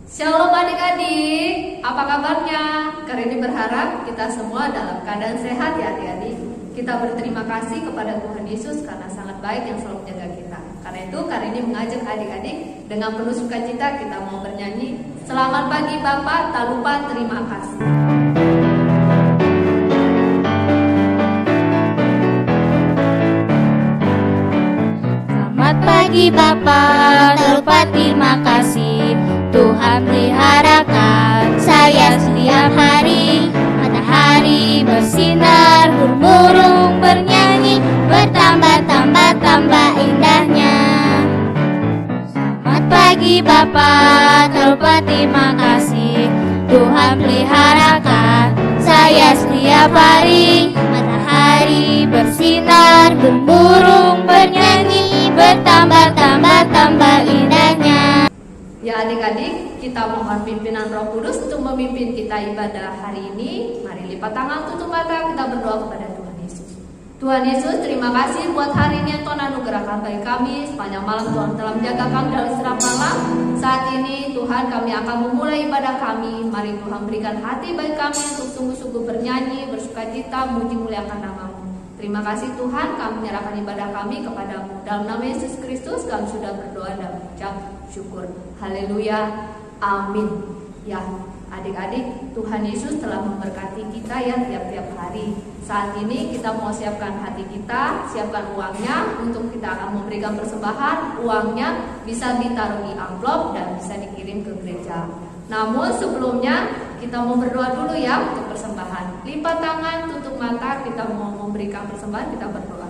Shalom adik-adik, apa kabarnya? Kali ini berharap kita semua dalam keadaan sehat ya adik-adik. Kita berterima kasih kepada Tuhan Yesus karena sangat baik yang selalu menjaga kita. Karena itu kali ini mengajak adik-adik dengan penuh sukacita kita mau bernyanyi Selamat pagi Bapak, tak lupa terima kasih. Selamat pagi Bapak, tak lupa terima kasih. Tuhan peliharakan saya setiap hari. Matahari bersinar, burung-burung bernyanyi, bertambah-tambah indahnya. Selamat pagi Bapak, tak lupa terima kasih. Tuhan peliharakan saya setiap hari. Matahari bersinar, burung bernyanyi, bertambah indahnya. Ya adik-adik, kita mohon pimpinan Roh Kudus untuk memimpin kita ibadah hari ini. Mari lipat tangan, tutup mata, kita berdoa kepada Tuhan Yesus. Tuhan Yesus, terima kasih buat hari ini yang Tuhan anugerahkan bagi kami. Sepanjang malam Tuhan telah menjaga kami dari istirahat malam. Saat ini Tuhan kami akan memulai ibadah kami. Mari Tuhan berikan hati bagi kami untuk sungguh-sungguh bernyanyi, bersukacita, muji muliakan nama-Mu. Terima kasih Tuhan, kami menyerahkan ibadah kami kepadamu. Dalam nama Yesus Kristus kami sudah berdoa dan mengucap syukur. Haleluya, amin. Ya, adik-adik, Tuhan Yesus telah memberkati kita ya tiap-tiap hari. Saat ini kita mau siapkan hati kita, siapkan uangnya untuk kita akan memberikan persembahan. Uangnya bisa ditaruh di amplop dan bisa dikirim ke gereja. Namun sebelumnya kita mau berdoa dulu ya untuk persembahan. Lipat tangan, tutup mata, kita mau memberikan persembahan, kita berdoa.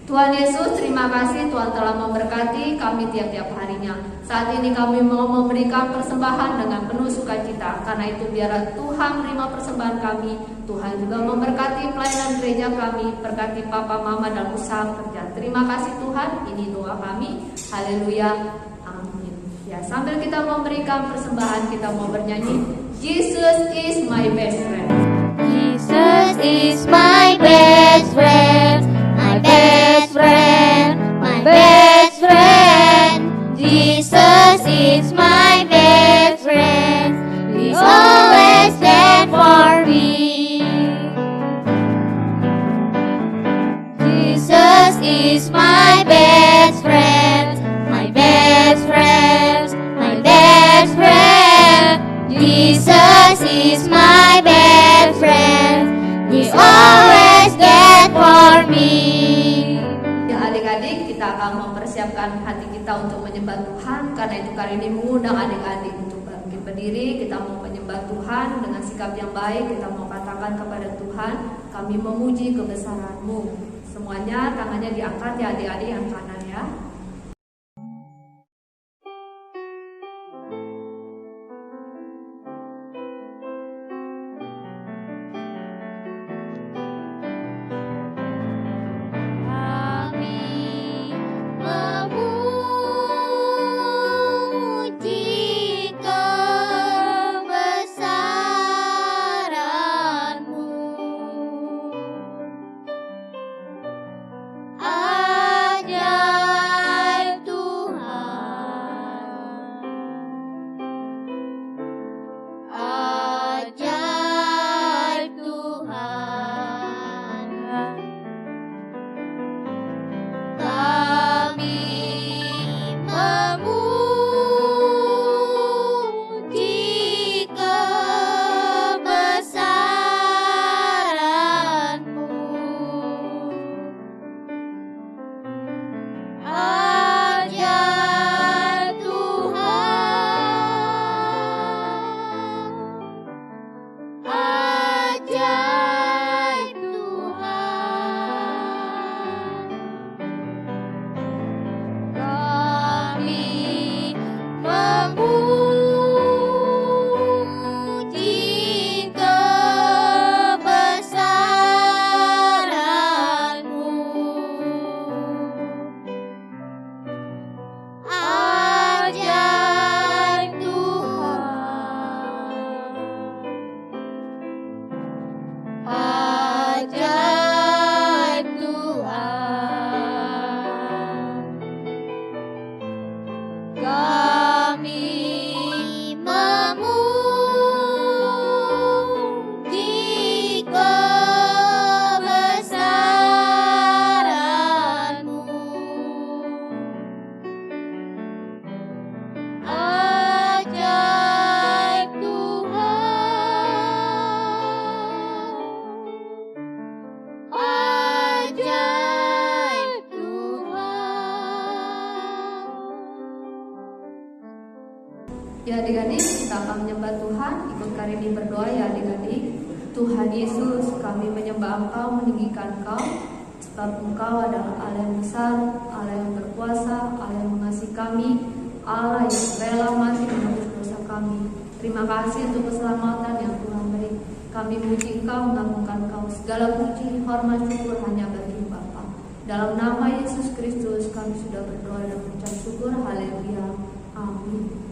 Tuhan Yesus, terima kasih Tuhan telah memberkati kami tiap-tiap harinya. Saat ini kami mau memberikan persembahan dengan penuh sukacita. Karena itu biarlah Tuhan menerima persembahan kami. Tuhan juga memberkati pelayanan gereja kami, berkati papa mama dan usaha kerja. Terima kasih Tuhan, ini doa kami. Haleluya, amin. Ya, sambil kita memberikan persembahan, kita mau bernyanyi Jesus is my best friend. Jesus is my best friend, my best friend, my best friend. Jesus is my best friend, He's always there for me. Jesus is my best friend, my best friend, my best friend. Jesus is my best friend, He's always there for me. Ya adik-adik, kita akan mempersiapkan hati kita untuk menyembah Tuhan. Karena itu kali ini mengundang adik-adik untuk bangkit berdiri. Kita mau menyembah Tuhan dengan sikap yang baik. Kita mau katakan kepada Tuhan, kami memuji kebesaran-Mu. Semuanya tangannya diangkat ya adik-adik yang kanan ya. Ajar adik-adik, kita akan menyembah Tuhan. Ikut Karini berdoa ya adik-adik. Tuhan Yesus, kami menyembah Engkau, meninggikan Engkau, sebab Engkau adalah Allah yang besar, Allah yang berkuasa, Allah yang mengasihi kami, Allah yang rela mati menebus dosa kami. Terima kasih untuk keselamatan yang Tuhan beri. Kami puji Engkau, mengagungkan Engkau. Segala puji, hormat, syukur hanya bagi Bapa. Dalam nama Yesus Kristus kami sudah berdoa dan mengucap syukur. Haleluya. Amin.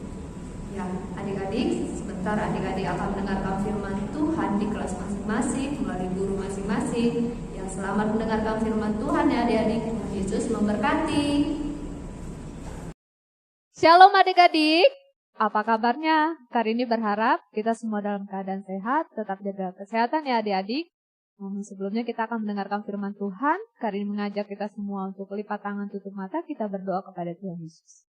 Ya, adik-adik, sebentar adik-adik akan mendengarkan firman Tuhan di kelas masing-masing melalui guru masing-masing. Ya, selamat mendengarkan firman Tuhan ya adik-adik. Tuhan Yesus memberkati. Shalom adik-adik, apa kabarnya? Karini berharap kita semua dalam keadaan sehat, tetap jaga kesehatan ya adik-adik. Sebelumnya kita akan mendengarkan firman Tuhan. Karini mengajak kita semua untuk lipat tangan, tutup mata, kita berdoa kepada Tuhan Yesus.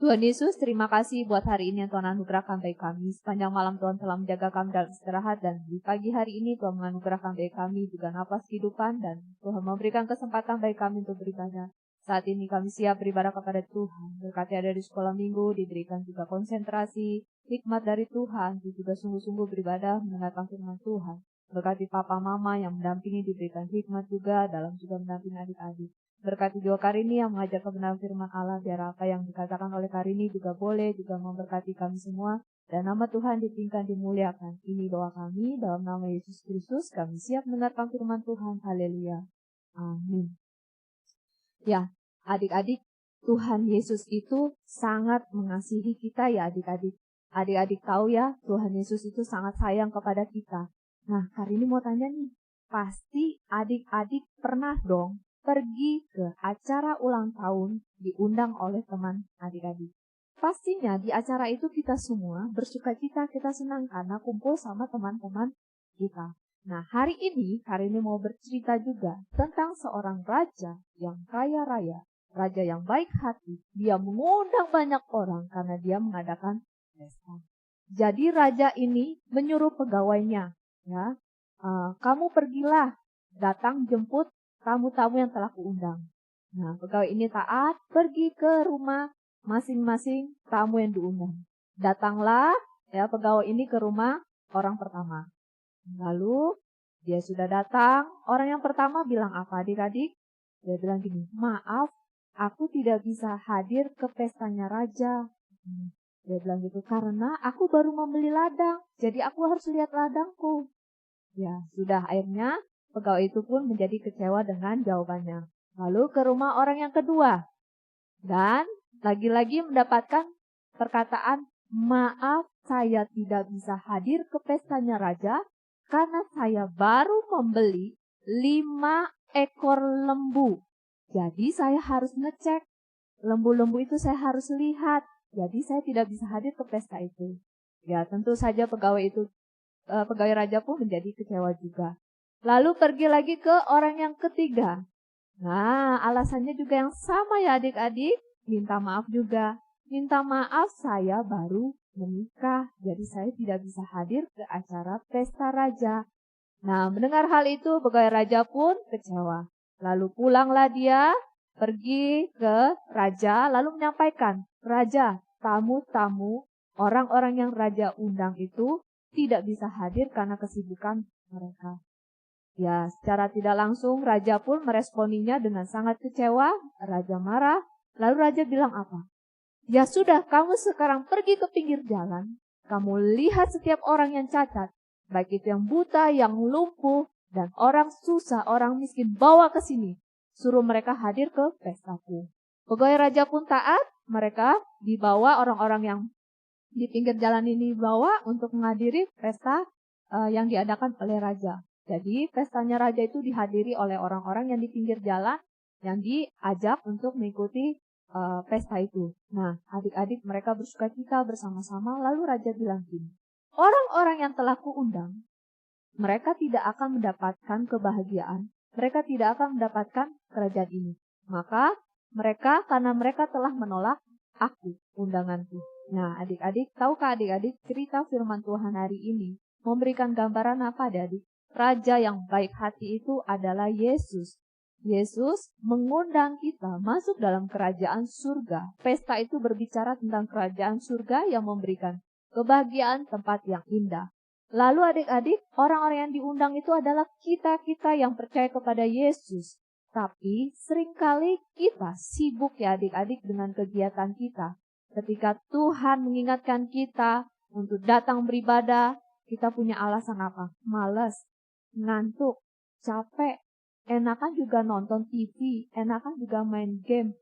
Tuhan Yesus, terima kasih buat hari ini yang Tuhan anugerahkan bagi kami. Sepanjang malam Tuhan telah menjaga kami dalam istirahat, dan di pagi hari ini Tuhan menganugerahkan bagi kami juga napas kehidupan, dan Tuhan memberikan kesempatan bagi kami untuk beribadah. Saat ini kami siap beribadah kepada Tuhan. Berkati ada di sekolah minggu, diberikan juga konsentrasi, hikmat dari Tuhan, juga sungguh-sungguh beribadah mendengarkan firman Tuhan. Berkati papa mama yang mendampingi, diberikan hikmat juga dalam juga mendampingi adik-adik. Berkati juga Karini yang mengajar kebenaran firman Allah, biar apa yang dikatakan oleh Karini juga boleh juga memberkati kami semua, dan nama Tuhan ditinggikan, dimuliakan. Ini doa kami dalam nama Yesus Kristus. Kami siap mendengarkan firman Tuhan. Haleluya. Amin. Ya, adik-adik, Tuhan Yesus itu sangat mengasihi kita ya adik-adik. Adik-adik tahu ya, Tuhan Yesus itu sangat sayang kepada kita. Nah, Karini mau tanya nih, pasti adik-adik pernah dong pergi ke acara ulang tahun diundang oleh teman adik-adik. Pastinya di acara itu kita semua bersukacita, kita senang karena kumpul sama teman-teman kita. Nah, hari ini Karini mau bercerita juga tentang seorang raja yang kaya raya, raja yang baik hati. Dia mengundang banyak orang karena dia mengadakan pesta. Jadi raja ini menyuruh pegawainya, ya, kamu pergilah, datang jemput tamu-tamu yang telah kuundang. Nah, pegawai ini taat, pergi ke rumah masing-masing tamu yang diundang. Datanglah ya pegawai ini ke rumah orang pertama. Lalu dia sudah datang, orang yang pertama bilang apa adik-adik? Dia bilang gini, maaf, aku tidak bisa hadir ke pestanya raja. Dia bilang gitu, karena aku baru membeli ladang, jadi aku harus lihat ladangku. Ya, sudah akhirnya pegawai itu pun menjadi kecewa dengan jawabannya. Lalu ke rumah orang yang kedua. Dan lagi-lagi mendapatkan perkataan, maaf saya tidak bisa hadir ke pestanya raja karena saya baru membeli 5 ekor lembu. Jadi saya harus ngecek. Lembu-lembu itu saya harus lihat. Jadi saya tidak bisa hadir ke pesta itu. Ya tentu saja pegawai raja pun menjadi kecewa juga. Lalu pergi lagi ke orang yang ketiga. Nah, alasannya juga yang sama ya adik-adik. Minta maaf juga. Minta maaf saya baru menikah. Jadi saya tidak bisa hadir ke acara pesta raja. Nah, mendengar hal itu pegawai raja pun kecewa. Lalu pulanglah dia, pergi ke raja, lalu menyampaikan, Raja, tamu-tamu, orang-orang yang raja undang itu tidak bisa hadir karena kesibukan mereka. Ya, secara tidak langsung raja pun meresponinya dengan sangat kecewa. Raja marah. Lalu raja bilang apa? Ya sudah, kamu sekarang pergi ke pinggir jalan. Kamu lihat setiap orang yang cacat. Baik itu yang buta, yang lumpuh, dan orang susah, orang miskin. Bawa ke sini. Suruh mereka hadir ke pestaku. Pegawai raja pun taat. Mereka dibawa, orang-orang yang di pinggir jalan ini dibawa untuk menghadiri pesta yang diadakan oleh raja. Jadi pestanya raja itu dihadiri oleh orang-orang yang di pinggir jalan yang diajak untuk mengikuti pesta itu. Nah, adik-adik mereka bersukacita bersama-sama. Lalu raja bilang gini, orang-orang yang telah kuundang, mereka tidak akan mendapatkan kebahagiaan. Mereka tidak akan mendapatkan kerajaan ini. Maka mereka, karena mereka telah menolak aku, undanganku. Nah, adik-adik, tahukah adik-adik cerita firman Tuhan hari ini memberikan gambaran apa adik-adik? Raja yang baik hati itu adalah Yesus. Yesus mengundang kita masuk dalam kerajaan surga. Pesta itu berbicara tentang kerajaan surga yang memberikan kebahagiaan, tempat yang indah. Lalu adik-adik, orang-orang yang diundang itu adalah kita-kita yang percaya kepada Yesus. Tapi seringkali kita sibuk ya adik-adik dengan kegiatan kita. Ketika Tuhan mengingatkan kita untuk datang beribadah, kita punya alasan apa? Malas, ngantuk, capek, enakan juga nonton TV, enakan juga main game.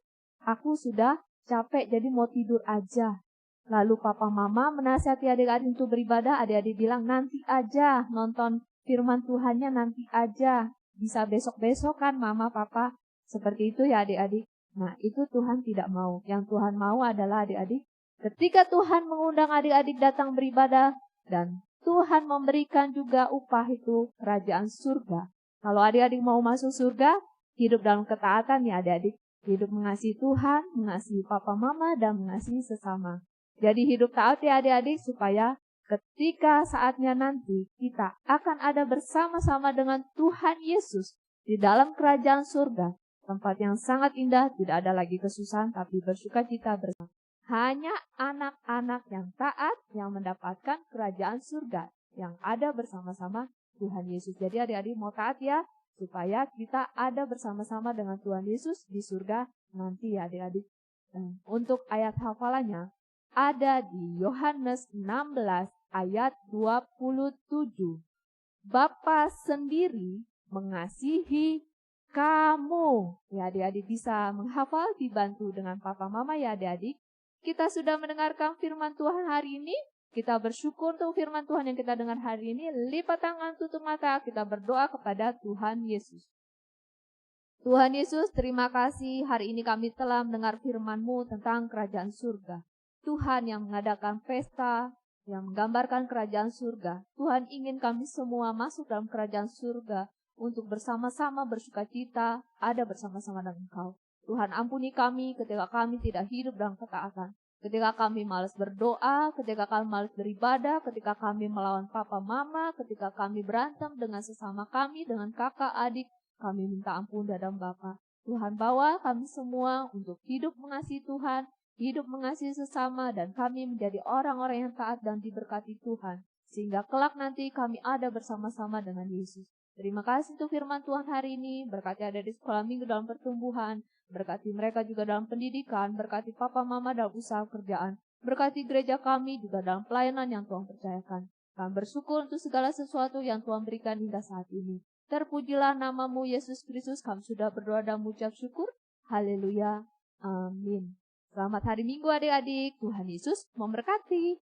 Aku sudah capek jadi mau tidur aja. Lalu papa mama menasihati adik-adik untuk beribadah, adik-adik bilang nanti aja nonton firman Tuhannya nanti aja. Bisa besok-besok kan mama papa. Seperti itu ya adik-adik. Nah itu Tuhan tidak mau. Yang Tuhan mau adalah adik-adik. Ketika Tuhan mengundang adik-adik datang beribadah dan Tuhan memberikan juga upah itu kerajaan surga. Kalau adik-adik mau masuk surga, hidup dalam ketaatan ya adik-adik. Hidup mengasihi Tuhan, mengasihi papa mama dan mengasihi sesama. Jadi hidup taat ya adik-adik supaya ketika saatnya nanti kita akan ada bersama-sama dengan Tuhan Yesus di dalam kerajaan surga. Tempat yang sangat indah, tidak ada lagi kesusahan tapi bersukacita bersama. Hanya anak-anak yang taat yang mendapatkan kerajaan surga yang ada bersama-sama Tuhan Yesus. Jadi adik-adik mau taat ya supaya kita ada bersama-sama dengan Tuhan Yesus di surga nanti ya adik-adik. Untuk ayat hafalannya ada di Yohanes 16 ayat 27. Bapa sendiri mengasihi kamu. Ya adik-adik bisa menghafal dibantu dengan papa mama ya adik-adik. Kita sudah mendengarkan firman Tuhan hari ini. Kita bersyukur untuk firman Tuhan yang kita dengar hari ini. Lipat tangan, tutup mata, kita berdoa kepada Tuhan Yesus. Tuhan Yesus, terima kasih hari ini kami telah mendengar firman-Mu tentang kerajaan surga. Tuhan yang mengadakan pesta, yang menggambarkan kerajaan surga. Tuhan ingin kami semua masuk dalam kerajaan surga untuk bersama-sama bersukacita, ada bersama-sama dengan Engkau. Tuhan ampuni kami ketika kami tidak hidup dalam ketaatan. Ketika kami malas berdoa, ketika kami malas beribadah, ketika kami melawan papa mama, ketika kami berantem dengan sesama kami, dengan kakak adik, kami minta ampun dalam Bapa. Tuhan bawa kami semua untuk hidup mengasihi Tuhan, hidup mengasihi sesama, dan kami menjadi orang-orang yang taat dan diberkati Tuhan. Sehingga kelak nanti kami ada bersama-sama dengan Yesus. Terima kasih untuk firman Tuhan hari ini. Berkati ada di sekolah minggu dalam pertumbuhan. Berkati mereka juga dalam pendidikan. Berkati papa mama dalam usaha kerjaan. Berkati gereja kami juga dalam pelayanan yang Tuhan percayakan. Kami bersyukur untuk segala sesuatu yang Tuhan berikan hingga saat ini. Terpujilah namamu Yesus Kristus. Kami sudah berdoa dan mengucap syukur. Haleluya. Amin. Selamat hari Minggu adik-adik. Tuhan Yesus memberkati.